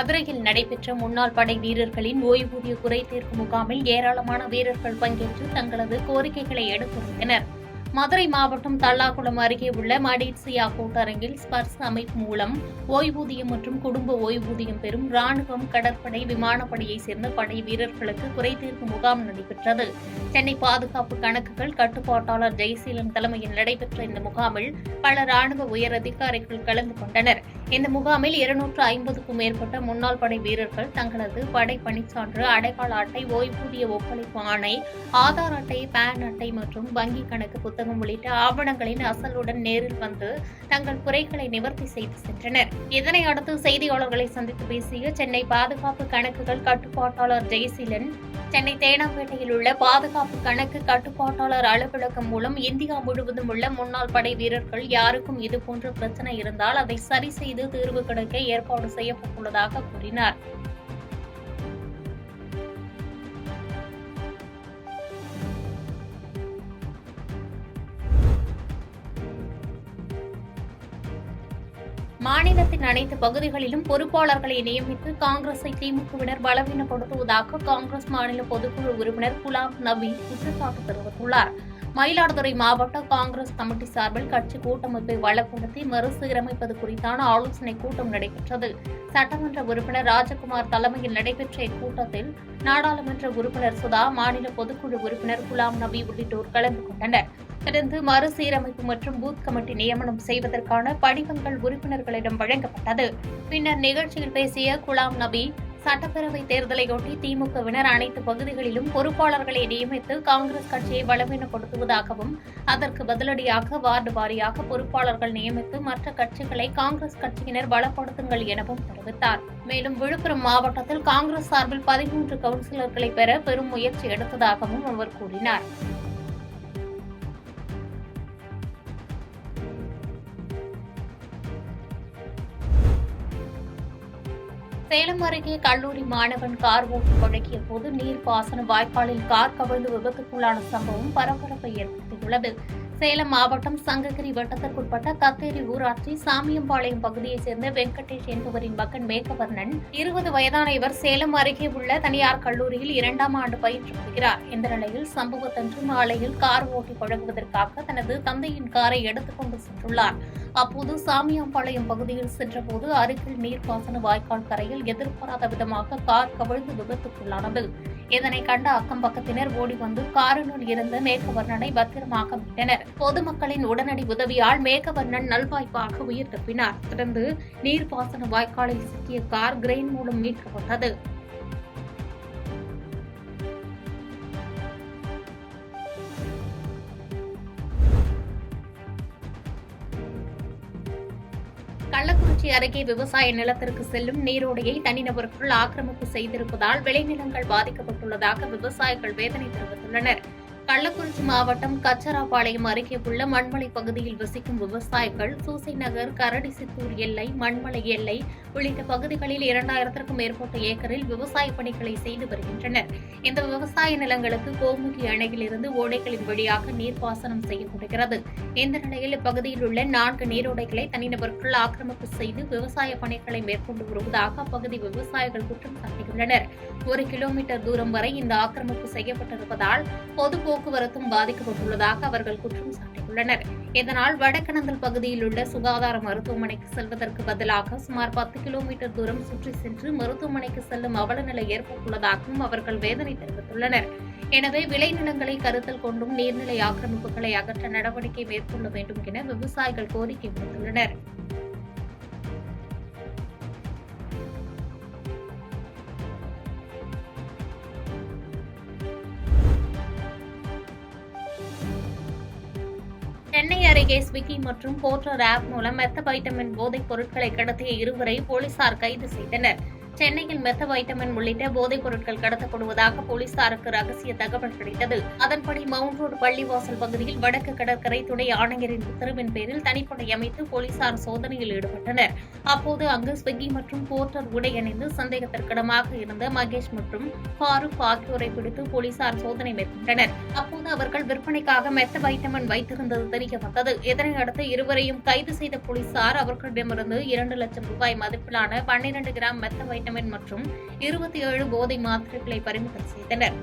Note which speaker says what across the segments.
Speaker 1: மதுரையில் நடைபெற்ற முன்னாள் படை வீரர்களின் ஓய்வூதிய குறை தீர்க்கும் முகாமில் ஏராளமான வீரர்கள் பங்கேற்று தங்களது கோரிக்கைகளை எடுத்துரைத்தனர். மதுரை மாவட்டம் தல்லாகுளம் அருகே உள்ள மடேட்சியா கூட்டரங்கில் ஸ்பர்ஸ் அமைப்பு மூலம் ஓய்வூதியம் மற்றும் குடும்ப ஓய்வூதியம் பெறும் ராணுவம், கடற்படை, விமானப்படையைச் சேர்ந்த படை வீரர்களுக்கு குறைதீர்க்கும் முகாம் நடைபெற்றது. சென்னை பாதுகாப்பு கணக்குகள் கட்டுப்பாட்டாளர் ஜெயசீலன் தலைமையில் நடைபெற்ற இந்த முகாமில் பல ராணுவ உயர் அதிகாரிகள் கலந்து கொண்டனர். இந்த முகாமில் 250க்கும் மேற்பட்ட முன்னாள் படை வீரர்கள் தங்களது படை பணிச்சான்று, அடையாள அட்டை, ஓய்வூதிய ஒப்படைப்பு ஆணை, ஆதார் அட்டை, பான் அட்டை மற்றும் வங்கிக் கணக்கு புத்தகம் உள்ளிட்ட ஆவணங்களின் அசலுடன் நேரில் வந்து தங்கள் குறைகளை நிவர்த்தி செய்து சென்றனர். இதனை அடுத்து செய்தியாளர்களை சந்தித்து பேசிய சென்னை பாதுகாப்பு கணக்குகள் கட்டுப்பாட்டாளர் ஜெயசீலன், சென்னை தேனாம்பேட்டையில் உள்ள பாதுகாப்பு கணக்கு கட்டுப்பாட்டாளர் அலுவலகம் மூலம் இந்தியா முழுவதும் உள்ள முன்னாள் படை வீரர்கள் யாருக்கும் இதுபோன்ற பிரச்சனை இருந்தால் அதை சரி செய்து தீர்வு கிடைக்க ஏற்பாடு செய்யப்பட்டுள்ளதாக கூறினார். மாநிலத்தின் அனைத்து பகுதிகளிலும் பொறுப்பாளர்களை நியமித்து காங்கிரஸை திமுகவினர் பலவீனப்படுத்துவதாக காங்கிரஸ் மாநில பொதுக்குழு உறுப்பினர் குலாம் நபி குற்றச்சாட்டு தெரிவித்துள்ளார். மயிலாடுதுறை மாவட்ட காங்கிரஸ் கமிட்டி சார்பில் கட்சி கூட்டமைப்பை வளப்படுத்தி மறுசீரமைப்பது குறித்தான ஆலோசனைக் கூட்டம் நடைபெற்றது. சட்டமன்ற உறுப்பினர் ராஜகுமார் தலைமையில் நடைபெற்ற இக்கூட்டத்தில் நாடாளுமன்ற உறுப்பினர் சுதா, மாநில பொதுக்குழு உறுப்பினர் குலாம் நபி உள்ளிட்டோர் கலந்து கொண்டனர். தொடர்ந்து மறுசீரமைப்பு மற்றும் பூத் கமிட்டி நியமனம் செய்வதற்கான படிவங்கள் உறுப்பினர்களிடம் வழங்கப்பட்டது. பின்னர் நிகழ்ச்சியில் பேசிய குலாம் நபி, சட்டப்பேரவை தேர்தலையொட்டி திமுகவினர் அனைத்து பகுதிகளிலும் பொறுப்பாளர்களை நியமித்து காங்கிரஸ் கட்சியை பலவீனப்படுத்துவதாகவும், அதற்கு பதிலடியாக வார்டு வாரியாக பொறுப்பாளர்கள் நியமித்து மற்ற கட்சிகளை காங்கிரஸ் கட்சியினர் பலப்படுத்துங்கள் எனவும் தெரிவித்தார். மேலும் விழுப்புரம் மாவட்டத்தில் காங்கிரஸ் சார்பில் 13 கவுன்சிலர்களை பெற பெரும் முயற்சி எடுத்ததாகவும் அவர் கூறினார். சேலம் அருகே கல்லூரி மாணவன் கார் ஓட்டி பழகிய போது நீர்ப்பாசன வாய்க்காலில் கார் கவிழ்ந்து விபத்துக்குள்ளான சம்பவம் பரபரப்பை ஏற்படுத்தியுள்ளது. சேலம் மாவட்டம் சங்ககிரி வட்டத்திற்குட்பட்ட கத்தேரி ஊராட்சி சாமியம்பாளையம் பகுதியைச் சேர்ந்த வெங்கடேஷ் என்பவரின் மகன் மேகவர்ணன் 20 வயதான இவர் சேலம் அருகே உள்ள தனியார் கல்லூரியில் 2ஆம் ஆண்டு பயின்று வருகிறார். இந்த நிலையில் சம்பவத்தன்று மாலையில் கார் ஓட்டி பழகுவதற்காக தனது தந்தையின் காரை எடுத்துக்கொண்டு சென்றுள்ளார். அப்போது சாமியம்பாளையம் பகுதியில் சென்றபோது அருகில் நீர்ப்பாசன வாய்க்கால் கரையில் எதிர்பாராத விதமாக கார் கவிழ்ந்து விபத்துக்குள்ளானது. இதனை கண்ட அக்கம்பக்கத்தினர் ஓடி வந்து காரினுள் இருந்த மேகவர்ணனை பத்திரமாக மீட்டனர். பொதுமக்களின் உடனடி உதவியால் மேகவர்ணன் நல்வாய்ப்பாக உயிர் தப்பினார். தொடர்ந்து நீர்ப்பாசன வாய்க்காலில் சிக்கிய கார் கிரெயின் மூலம் மீட்கப்பட்டது. கள்ளக்குறிச்சி அருகே விவசாய நிலத்திற்கு செல்லும் நீரோடையை தனிநபர்கள் ஆக்கிரமிப்பு செய்திருப்பதால் விளைநிலங்கள் பாதிக்கப்பட்டுள்ளதாக விவசாயிகள் வேதனை தெரிவித்துள்ளனர். கள்ளக்குறிச்சி மாவட்டம் கச்சராபாளையம் அருகே உள்ள மண்மலை பகுதியில் வசிக்கும் விவசாயிகள் சூசை நகர், கரடிசித்தூர் எல்லை, மண்மலை எல்லை உள்ளிட்ட பகுதிகளில் 2000க்கும் மேற்பட்ட ஏக்கரில் விவசாய பணிகளை செய்து வருகின்றனர். இந்த விவசாய நிலங்களுக்கு கோமுகி அணையிலிருந்து ஓடைகளின் வழியாக நீர்ப்பாசனம் செய்யப்படுகிறது. இந்த நிலையில் இப்பகுதியில் உள்ள 4 நீரோடைகளை தனிநபர்கள் ஆக்கிரமிப்பு செய்து விவசாய பணிகளை மேற்கொண்டு வருவதாக அப்பகுதி விவசாயிகள் குற்றம் சாட்டியுள்ளனர். 1 கிலோமீட்டர் தூரம் வரை இந்த ஆக்கிரமிப்பு செய்யப்பட்டிருப்பதால் பொது போக்குவரத்தும் பாதிக்கப்பட்டுள்ளதாக அவர்கள் குற்றம் சாட்டியுள்ளனர். இதனால் வடக்கணந்தல் பகுதியில் உள்ள சுகாதார மருத்துவமனைக்கு செல்வதற்கு பதிலாக சுமார் 10 கிலோமீட்டர் தூரம் சுற்றி சென்று மருத்துவமனைக்கு செல்லும் அவலநிலை ஏற்பட்டுள்ளதாகவும் அவர்கள் வேதனை தெரிவித்துள்ளனர். எனவே விளைநிலங்களை கருத்தில் கொண்டும் நீர்நிலை ஆக்கிரமிப்புகளை அகற்ற நடவடிக்கை மேற்கொள்ள வேண்டும் என விவசாயிகள் கோரிக்கை விடுத்துள்ளனர். சென்னை அருகே ஸ்விக்கி மற்றும் போர்ட்டர் ஆப் மூலம் மெத்தபைட்டமின் போதைப் பொருட்களை கடத்திய 2வரை போலீசார் கைது செய்தனர். சென்னையில் மெத்தபைட்டமின் உள்ளிட்ட போதைப் பொருட்கள் கடத்தப்படுவதாக போலீசாருக்கு ரகசிய தகவல் கிடைத்தது. அதன்படி மவுண்ட் ரோடு பள்ளிவாசல் பகுதியில் வடக்கு கடற்கரை துணை ஆணையரின் உத்தரவின் பேரில் தனிப்படை அமைத்து போலீசார் சோதனையில் ஈடுபட்டனர். அப்போது அங்கு ஸ்விக்கி மற்றும் போர்ட்டர் உடை அணிந்து சந்தேகத்திற்கிடமாக இருந்த மகேஷ் மற்றும் ஃபாரூக் ஆகியோரை பிடித்து போலீசார் சோதனை மேற்கொண்டனர். அப்போது அவர்கள் விற்பனைக்காக மெத்தபைட்டமின் வைத்திருந்தது தெரிய வந்தது. இதனையடுத்து 2வரையும் கைது செய்த போலீசார் அவர்களிடமிருந்து 2 லட்சம் ரூபாய் மதிப்பிலான 12 கிராம் மெத்தபைட்டமின் ஆம்பெட்டமின் மற்றும் 27 போதை மாத்திரைகளை பறிமுதல் செய்தனர்.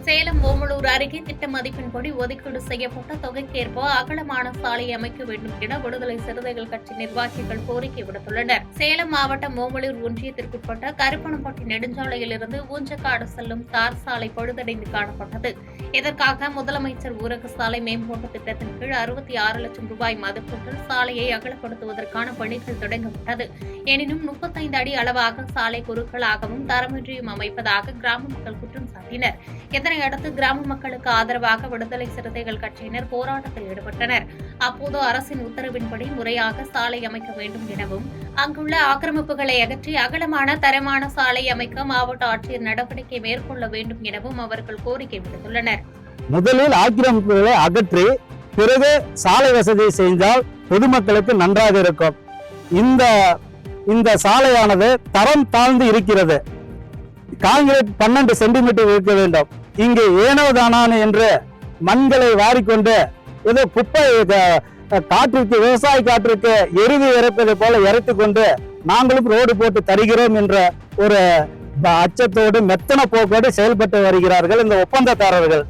Speaker 1: சேலம் ஓமலூர் அருகே திட்ட மதிப்பின்படி ஒதுக்கீடு செய்யப்பட்ட தொகைக்கேற்ப அகலமான சாலை அமைக்க வேண்டும் என விடுதலை சிறுத்தைகள் கட்சி நிர்வாகிகள் கோரிக்கை விடுத்துள்ளனர். சேலம் மாவட்டம் ஓமலூர் ஒன்றியத்திற்குட்பட்ட கருப்பணம்பட்டி நெடுஞ்சாலையிலிருந்து ஊஞ்சக்காடு செல்லும் தார் சாலை பழுதடைந்து காணப்பட்டது. இதற்காக முதலமைச்சர் ஊரக சாலை மேம்பாட்டு திட்டத்தின் கீழ் 66 லட்சம் ரூபாய் மதிப்பீட்டில் சாலையை அகலப்படுத்துவதற்கான பணிகள் தொடங்கப்பட்டது. எனினும் 35 அடி அளவாக சாலை குறுக்களாகவும் தரமின்றியும் அமைப்பதாக கிராம மக்கள் குற்றம் சாட்டினர். இதனையடுத்து கிராம மக்களுக்கு ஆதரவாக விடுதலை சிறுத்தைகள் கட்சியினர் போராட்டத்தில் ஈடுபட்டனர். அப்போது அரசின் உத்தரவின்படி முறையாக சாலை அமைக்க வேண்டும் எனவும் அங்குள்ள ஆக்கிரமிப்புகளை அகற்றி அகலமான தரமான சாலை அமைக்க மாவட்ட ஆட்சியர் நடவடிக்கை மேற்கொள்ள வேண்டும் எனவும் அவர்கள் கோரிக்கை விடுத்துள்ளனர்.
Speaker 2: முதலில் ஆக்கிரமிப்புகளை அகற்றி பிறகு சாலை வசதி செய்தால் பொதுமக்களுக்கு நன்றாக இருக்கும். இந்த சாலையானது தரம் தாழ்ந்து இருக்கிறது. காங்கிரீட் 12 சென்டிமீட்டர் இருக்க வேண்டும். இங்கு ஏனோதானான் என்று மண்களை வாரிக்கொண்டு ஏதோ குப்பை காற்றுக்கு விவசாய காற்றுக்கு எருது இறப்பதை போல இறைத்துக் கொண்டு நாங்களும் ரோடு போட்டு தருகிறோம் என்ற ஒரு அச்சத்தோடு மெத்தன போக்கோடு செயல்பட்டு வருகிறார்கள் இந்த ஒப்பந்ததாரர்கள்.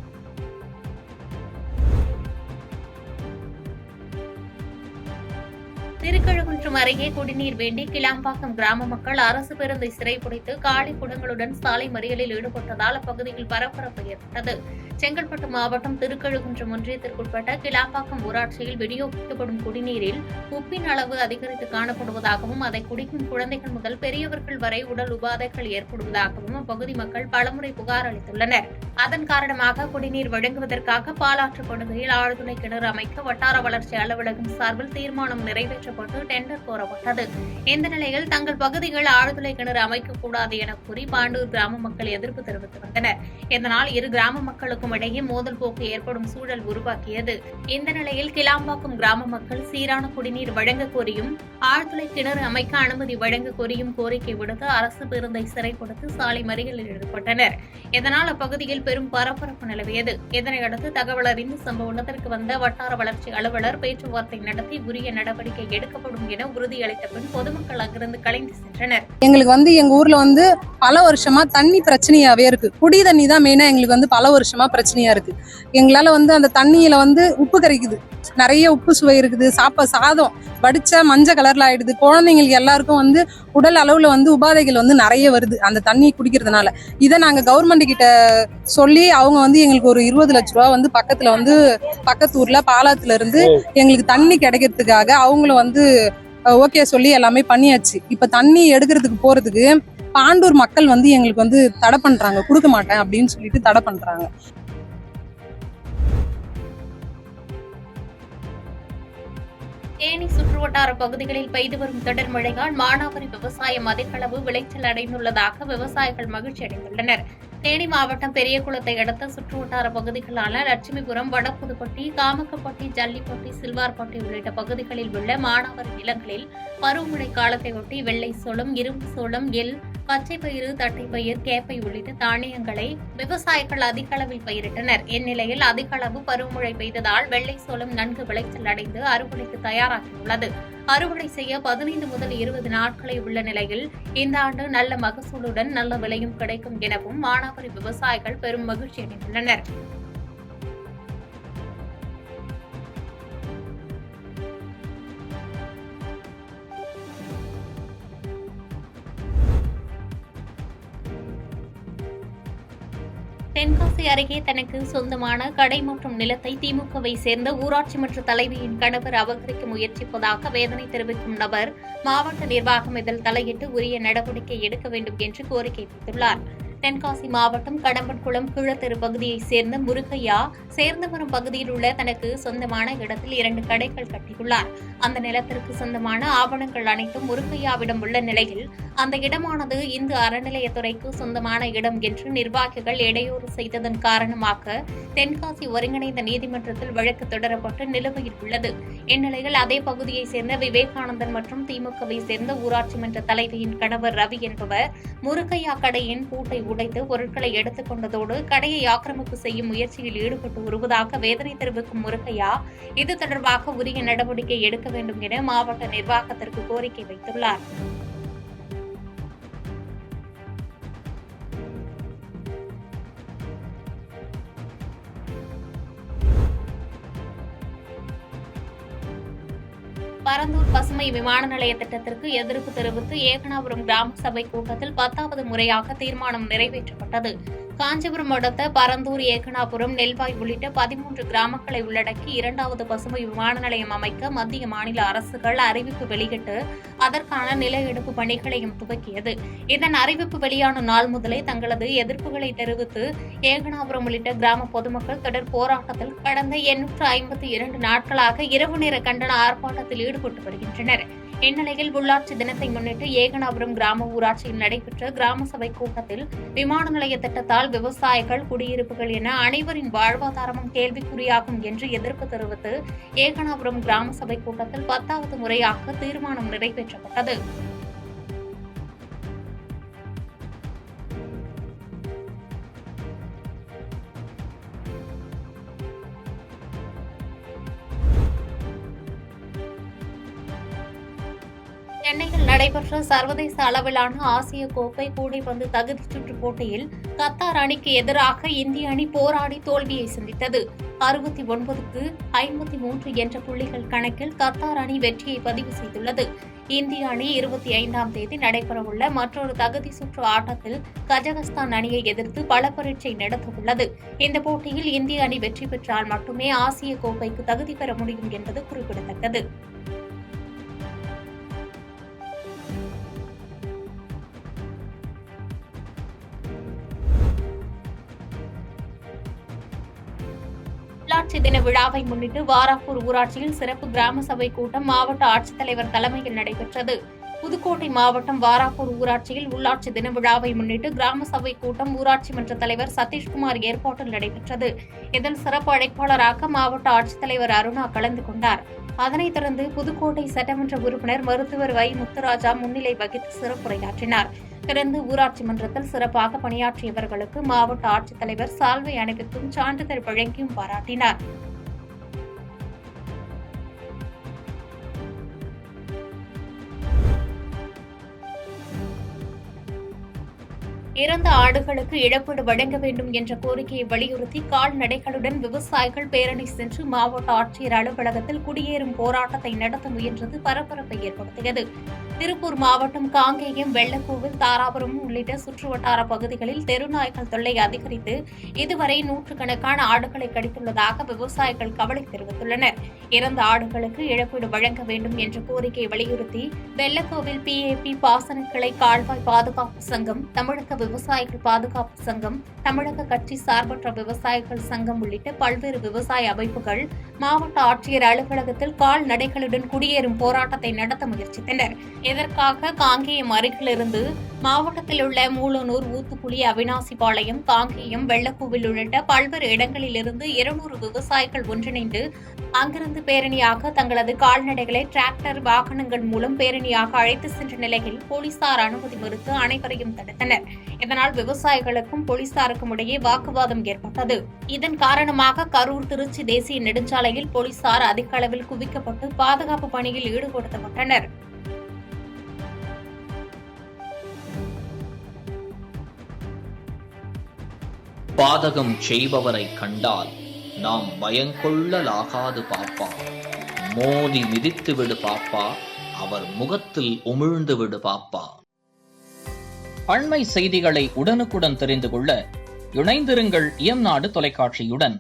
Speaker 1: திருக்கழுகுன்றம் அருகே குடிநீர் வேண்டி கிளாம்பாக்கம் கிராம மக்கள் அரசு பேருந்தை சிறைப்பிடித்து காலி குடங்களுடன் சாலை மறியலில் ஈடுபட்டதால் அப்பகுதியில் பரபரப்பு ஏற்பட்டது. செங்கல்பட்டு மாவட்டம் திருக்கழுகுன்றம் ஒன்றியத்திற்குட்பட்ட கிளாம்பாக்கம் ஊராட்சியில் விநியோகிக்கப்படும் குடிநீரில் உப்பின் அளவு அதிகரித்து காணப்படுவதாகவும் அதை குடிக்கும் குழந்தைகள் முதல் பெரியவர்கள் வரை உடல் உபாதைகள் ஏற்படுவதாகவும் அப்பகுதி மக்கள் பலமுறை புகார் அளித்துள்ளனர். அதன் காரணமாக குடிநீர் வழங்குவதற்காக பாலாற்றுப்படுகையில் ஆழ்துளை கிணறு அமைக்க வட்டார வளர்ச்சி அலுவலகம் சார்பில் தீர்மானம் நிறைவேற்றப்பட்டு டெண்டர் கோரப்பட்டது. இந்த நிலையில் தங்கள் பகுதிகள் ஆழ்துளை கிணறு அமைக்கக்கூடாது என கூறி பாண்டூர் கிராம மக்கள் எதிர்ப்பு தெரிவித்து வந்தனர். இதனால் இரு கிராம மக்களுக்கும் இடையே மோதல் போக்கு ஏற்படும் சூழல் உருவாக்கியது. இந்த நிலையில் கிளாம்பாக்கம் கிராம மக்கள் சீரான குடிநீர் வழங்க கோரியும் ஆழ்துளை கிணறு அமைக்க அனுமதி வழங்க கோரியும் கோரிக்கை விடுத்து அரசு பேருந்தை சிறைப்படுத்தி சாலை மறியலில் ஈடுபட்டனர். இதனால் அப்பகுதியில் பெரும் பரபரப்பு நிலவியது. இதனையடுத்து தகவல் அறிந்து சம்பவ இடத்திற்கு வந்த வட்டார வளர்ச்சி அலுவலர் பேச்சுவார்த்தை நடத்தி உரிய நடவடிக்கை எடுக்கப்படும் என உறுதியளித்த பின் பொதுமக்கள் அங்கிருந்து கலைந்து சென்றனர்.
Speaker 3: எங்களுக்கு எங்க ஊர்ல பல வருஷமா தண்ணி பிரச்சனையாவே இருக்கு. குடி தண்ணி தான் மெயினா எங்களுக்கு பல வருஷமா பிரச்சனையா இருக்கு. எங்களால அந்த தண்ணியில உப்பு கரைக்குது, நிறைய உப்பு சுவை இருக்குது. சாதம் வடிச்சா மஞ்சள் கலர்ல ஆயிடுது. குழந்தைங்களுக்கு எல்லாருக்கும் உடல் அளவுல உபாதைகள் நிறைய வருது அந்த தண்ணி குடிக்கிறதுனால. இதை நாங்க கவர்மெண்ட் கிட்ட சொல்லி அவங்க எங்களுக்கு ஒரு 20 லட்ச ரூபா பக்கத்துல பக்கத்து ஊர்ல பாலாத்துல இருந்து எங்களுக்கு தண்ணி கிடைக்கிறதுக்காக அவங்களும் ஓகே சொல்லி எல்லாமே பண்ணியாச்சு. இப்ப தண்ணி எடுக்கிறதுக்கு போறதுக்கு பாண்டூர் மக்கள் எங்களுக்கு தடை பண்றாங்க, கொடுக்க மாட்டேன் அப்படின்னு சொல்லிட்டு தடை பண்றாங்க.
Speaker 1: தேனி சுற்றுவட்டார பகுதிகளில் பெய்து வரும் தொடர் மழையால் மானாவாரி விவசாயம் அதிகளவு விளைச்சல் அடைந்துள்ளதாக விவசாயிகள் மகிழ்ச்சி அடைந்துள்ளனர். தேனி மாவட்டம் பெரியகுளத்தை அடுத்த சுற்றுவட்டார பகுதிகளான லட்சுமிபுரம், வடப்புதுப்பட்டி, காமக்கப்பட்டி, ஜல்லிப்பட்டி, சில்வார்பட்டி உள்ளிட்ட பகுதிகளில் உள்ள மானாவாரி நிலங்களில் பருவமழை காலத்தையொட்டி வெள்ளை சோளம், இரும்பு சோளம், எள், பச்சைப்பயிறு, தட்டைப்பயிர், கேப்பை உள்ளிட்ட தானியங்களை விவசாயிகள் அதிக அளவில் பயிரிட்டனர். இந்நிலையில் அதிக அளவு பருவமழை பெய்ததால் வெள்ளை சோளம் நன்கு விளைச்சல் அடைந்து அறுவடைக்கு தயாராகியுள்ளது. அறுவடை செய்ய 15 முதல் 20 நாட்களே உள்ள நிலையில் இந்த ஆண்டு நல்ல மகசூலுடன் நல்ல விலையும் கிடைக்கும் எனவும் மானாவாரி விவசாயிகள் பெரும் மகிழ்ச்சி அடைந்துள்ளனர். தென்காசி அருகே தனக்கு சொந்தமான கடை மற்றும் நிலத்தை திமுகவை சேர்ந்த ஊராட்சி மன்ற தலைவியின் கணவர் அபகரிக்க முயற்சிப்பதாக வேதனை தெரிவிக்கும் நபர் மாவட்ட நிர்வாகம் இதில் தலையிட்டு உரிய நடவடிக்கை எடுக்க வேண்டும் என்று கோரிக்கை வைத்துள்ளார். தென்காசி மாவட்டம் கடம்பன்குளம் கீழத்தெரு பகுதியைச் சேர்ந்த முருகையா சேர்ந்தவரம் பகுதியில் உள்ள தனக்கு சொந்தமான இடத்தில் 2 கடைகள் கட்டியுள்ளார். அந்த நிலத்திற்கு சொந்தமான ஆவணங்கள் அனைத்தும் முருகையாவிடம் உள்ள நிலையில் அந்த இடமானது இந்து அறநிலையத்துறைக்கு சொந்தமான இடம் என்று நிர்வாகிகள் இடையூறு செய்ததன் காரணமாக தென்காசி ஒருங்கிணைந்த நீதிமன்றத்தில் வழக்கு தொடரப்பட்டு நிலுவையில் உள்ளது. இந்நிலையில் அதே பகுதியைச் சேர்ந்த விவேகானந்தன் மற்றும் திமுகவை சேர்ந்த ஊராட்சி மன்ற தலைவியின் கணவர் ரவி என்பவர் முருகையா கடையின் பூட்டை உடைத்து பொருட்களை எடுத்துக் கொண்டதோடு கடையை ஆக்கிரமிப்பு செய்யும் முயற்சியில் ஈடுபட்டு வருவதாக வேதனை தெரிவிக்கும் முருகையா இது தொடர்பாக உரிய நடவடிக்கை எடுக்க வேண்டும் என மாவட்ட நிர்வாகத்திற்கு கோரிக்கை வைத்துள்ளார். பரந்தூர் பசுமை விமான நிலைய திட்டத்திற்கு எதிர்ப்பு தெரிவித்து ஏகனாபுரம் கிராம சபை கூட்டத்தில் 10வது முறையாக தீர்மானம் நிறைவேற்றப்பட்டது. காஞ்சிபுரம் அடுத்த பரந்தூர், ஏகனாபுரம், நெல்வாய் உள்ளிட்ட 13 கிராமங்களை உள்ளடக்கி 2வது பசுமை விமான நிலையம் அமைக்க மத்திய மாநில அரசுகள் அறிவிப்பு வெளியிட்டு அதற்கான நில எடுப்பு பணிகளையும் துவக்கியது. இதன் அறிவிப்பு வெளியான நாள் முதலே தங்களது எதிர்ப்புகளை தெரிவித்து ஏகனாபுரம் உள்ளிட்ட கிராம பொதுமக்கள் தொடர் போராட்டத்தில் கடந்த 852 நாட்களாக இரவு நேர கண்டன ஆர்ப்பாட்டத்தில் ஈடுபட்டு வருகின்றனர். இந்நிலையில் உள்ளாட்சி தினத்தை முன்னிட்டு ஏகனாபுரம் கிராம ஊராட்சியில் நடைபெற்ற கிராம சபை கூட்டத்தில் விமான நிலைய திட்டத்தால் விவசாயிகள், குடியிருப்புகள் என அனைவரின் வாழ்வாதாரமும் கேள்விக்குறியாகும் என்று எதிர்ப்பு தெரிவித்து ஏகனாபுரம் கிராம சபை கூட்டத்தில் 10வது முறையாக தீர்மானம் நிறைவேற்றப்பட்டது. சென்னையில் நடைபெற்ற சர்வதேச அளவிலான ஆசிய கோப்பை கூடைப்பந்து தகுதிச் சுற்றுப் போட்டியில் கத்தார் அணிக்கு எதிராக இந்திய அணி போராடி தோல்வியை சந்தித்தது. 69க்கு 53 என்ற புள்ளிகள் கணக்கில் கத்தார் அணி வெற்றியை பதிவு செய்துள்ளது. இந்திய அணி 25ஆம் தேதி நடைபெறவுள்ள மற்றொரு தகுதி சுற்று ஆட்டத்தில் கஜகஸ்தான் அணியை எதிர்த்து பல பரீட்சை நடத்தவுள்ளது. இந்த போட்டியில் இந்திய அணி வெற்றி பெற்றால் மட்டுமே ஆசிய கோப்பைக்கு தகுதி பெற முடியும் என்பது குறிப்பிடத்தக்கது. உள்ளாட்சி தின விழாவை முன்னிட்டு வாராப்பூர் ஊராட்சியில் சிறப்பு கிராம சபை கூட்டம் மாவட்ட ஆட்சித்தலைவர் தலைமையில் நடைபெற்றது. புதுக்கோட்டை மாவட்டம் வாராப்பூர் ஊராட்சியில் உள்ளாட்சி தின விழாவை முன்னிட்டு கிராம சபை கூட்டம் ஊராட்சி மன்ற தலைவர் சதீஷ்குமார் ஏற்பாட்டில் நடைபெற்றது. இதில் சிறப்பு அழைப்பாளராக மாவட்ட ஆட்சித்தலைவர் அருணா கலந்து கொண்டார். அதனைத் தொடர்ந்து புதுக்கோட்டை சட்டமன்ற உறுப்பினர் மருத்துவர் வை. முத்துராஜா முன்னிலை வகித்து சிறப்புரையாற்றினார். தொடர்ந்து ஊராட்சி மன்றத்தில் சிறப்பாக பணியாற்றியவர்களுக்கு மாவட்ட ஆட்சித்தலைவர் சால்வை அணிவித்தும் சான்றிதழ் வழங்கியும் பாராட்டினார். இறந்த ஆடுகளுக்கு இழப்பீடு வழங்க வேண்டும் என்ற கோரிக்கையை வலியுறுத்தி கால்நடைகளுடன் விவசாயிகள் பேரணி சென்று மாவட்ட ஆட்சியர் அலுவலகத்தில் குடியேறும் போராட்டத்தை நடத்த முயன்றது பரபரப்பை ஏற்படுத்தியது. திருப்பூர் மாவட்டம் காங்கேயம், வெள்ளக்கோவில், தாராபுரம் உள்ளிட்ட சுற்றுவட்டார பகுதிகளில் தெருநாய்கள் தொல்லை அதிகரித்து இதுவரை நூற்றுக்கணக்கான ஆடுகளை கடித்துள்ளதாக விவசாயிகள் கவலை தெரிவித்துள்ளனர். இறந்த ஆடுகளுக்கு இழப்பீடு வழங்க வேண்டும் என்ற கோரிக்கையை வலியுறுத்தி வெள்ளக்கோவில் PAP பாசன கிளை, கால்வாய் பாதுகாப்பு சங்கம், தமிழக விவசாயிகள் பாதுகாப்பு சங்கம், தமிழக கட்சி சார்பற்ற விவசாயிகள் சங்கம் உள்ளிட்ட பல்வேறு விவசாய அமைப்புகள் மாவட்ட ஆட்சியர் அலுவலகத்தில் கால்நடைகளுடன் குடியேறும் போராட்டத்தை நடத்த முயற்சித்தனர். இதற்காக காங்கேயம் அருகிலிருந்து மாவட்டத்தில் உள்ள மூலனூர், ஊத்துக்குளி, அவினாசிபாளையம், காங்கேயம், வெள்ளக்கோவில் உள்ளிட்ட பல்வேறு இடங்களிலிருந்து 200 விவசாயிகள் ஒன்றிணைந்து அங்கிருந்து பேரணியாக தங்களது கால்நடைகளை டிராக்டர் வாகனங்கள் மூலம் பேரணியாக அழைத்து சென்ற நிலையில் போலீசார் அனுமதி மறுத்து அனைவரையும் தடுத்தனர். இதனால் விவசாயிகளுக்கும் போலீசாருக்கும் இடையே வாக்குவாதம் ஏற்பட்டது. இதன் காரணமாக கரூர், திருச்சி தேசிய நெடுஞ்சாலையில் போலீசார் அதிக அளவில் குவிக்கப்பட்டு பாதுகாப்பு பணியில் ஈடுபடுத்தப்பட்டனர்.
Speaker 4: பாதகம் செய்பவரை கண்டால் நாம் பயங்கொள்ளலாகாது பாப்பா. மோதி மிதித்து விடு பாப்பா, அவர் முகத்தில் உமிழ்ந்து விடு பாப்பா. அண்மை செய்திகளை உடனுக்குடன் தெரிந்து கொள்ள இணைந்திருங்கள் இயம்நாடு தொலைக்காட்சியுடன்.